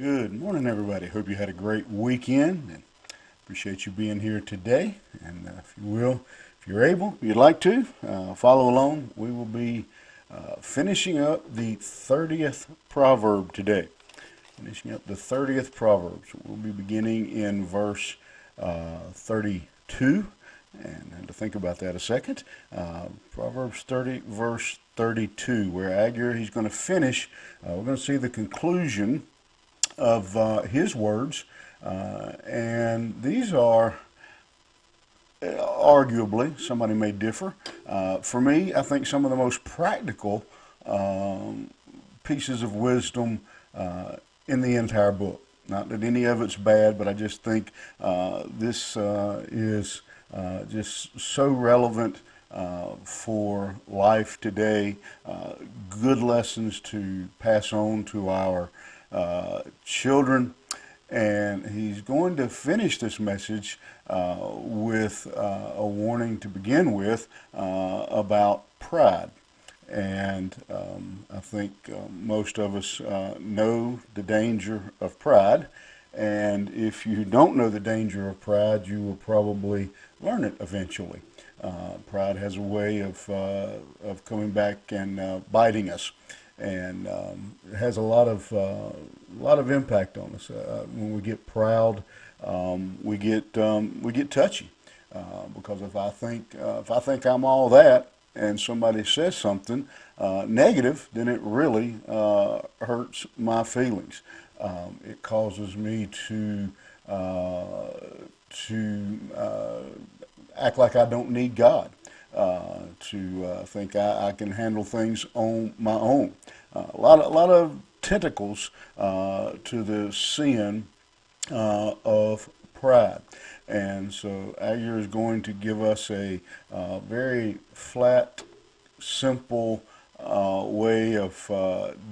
Good morning, everybody. Hope you had a great weekend and appreciate you being here today. And if you will, if you're able, if you'd like to, follow along. We will be finishing up the 30th proverb today. Finishing up the 30th proverb. So we'll be beginning in verse 32. And to think about that a second, Proverbs 30, verse 32, where Agur, he's going to finish. We're going to see the conclusion of his words, and these are arguably, somebody may differ. For me, I think some of the most practical pieces of wisdom in the entire book. Not that any of it's bad, but I just think this is just so relevant for life today. Good lessons to pass on to our children. And he's going to finish this message with a warning to begin with about pride. And I think most of us know the danger of pride. And if you don't know the danger of pride, you will probably learn it eventually. Pride has a way of coming back and biting us, and it has a lot of impact on us. When we get proud, we get touchy, because if I think I'm all that, and somebody says something negative, then it really hurts my feelings. It causes me to act like I don't need God, to think I can handle things on my own. A lot of tentacles to the sin of pride. And so Agur is going to give us a very flat, simple way of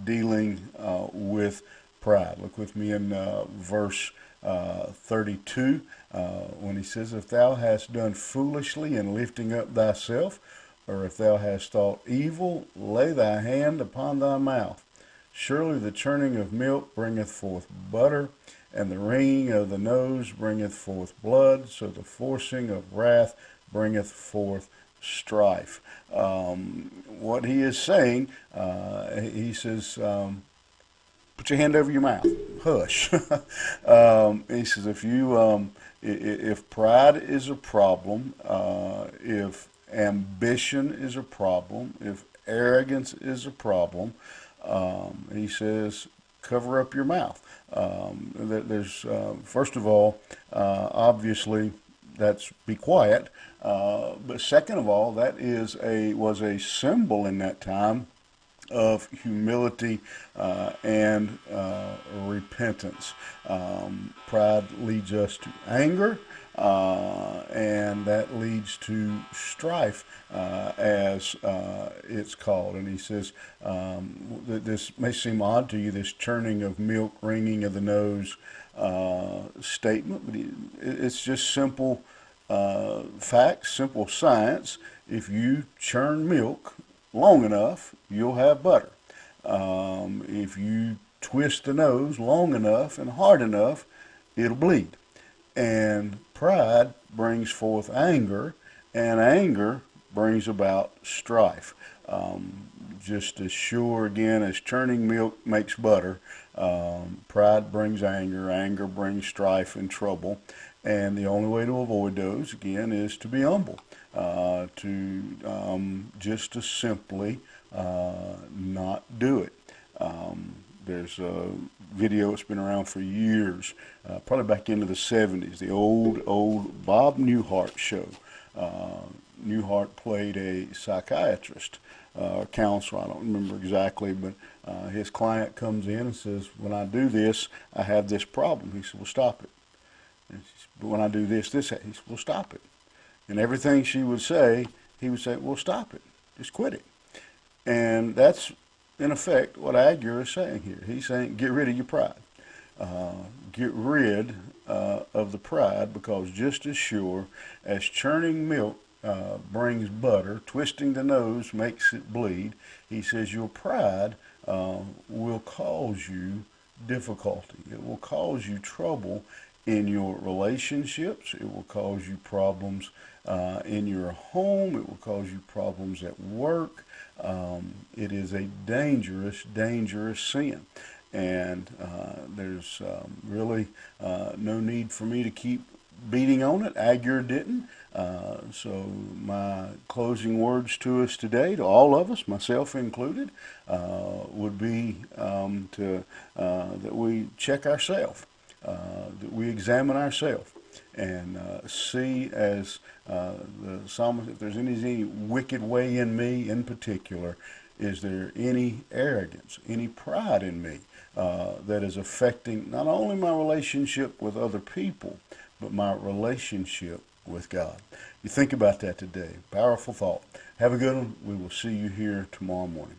dealing with pride. Look with me in verse 32 when he says, "If thou hast done foolishly in lifting up thyself, or if thou hast thought evil, lay thy hand upon thy mouth. Surely the churning of milk bringeth forth butter, and the wringing of the nose bringeth forth blood, so the forcing of wrath bringeth forth strife." What he is saying, he says, put your hand over your mouth. Hush. He says, if pride is a problem, if ambition is a problem, if arrogance is a problem, he says, cover up your mouth. There's first of all, obviously, that's be quiet. But second of all, that was a symbol in that time of humility and repentance. Pride leads us to anger, and that leads to strife, as it's called. And he says, this may seem odd to you, this churning of milk, wringing of the nose statement, but it's just simple facts, simple science. If you churn milk long enough, you'll have butter. If you twist the nose long enough and hard enough, it'll bleed. And pride brings forth anger, and anger brings about strife. Just as sure, again, as churning milk makes butter, pride brings anger, anger brings strife and trouble. And the only way to avoid those, again, is to be humble, just to simply not do it. There's a video that's been around for years, probably back into the 70s, the old Bob Newhart show. Newhart played a psychiatrist, counselor, I don't remember exactly, but his client comes in and says, when I do this, I have this problem. He said, well, stop it. And she said, but when I do this, he said, well, stop it. And everything she would say, he would say, well, stop it. Just quit it. And that's, in effect, what Agur is saying here. He's saying, get rid of your pride. Get rid of the pride, because just as sure as churning milk brings butter, twisting the nose makes it bleed, he says your pride will cause you difficulty. It will cause you trouble in your relationships. It will cause you problems in your home. It will cause you problems at work. It is a dangerous, dangerous sin. And there's really no need for me to keep beating on it. Agur didn't. So my closing words to us today, to all of us, myself included, would be that we check ourselves, that we examine ourselves, and see as the psalmist, if there's any wicked way in me in particular, is there any arrogance, any pride in me that is affecting not only my relationship with other people, but my relationship with God? You think about that today. Powerful thought. Have a good one. We will see you here tomorrow morning.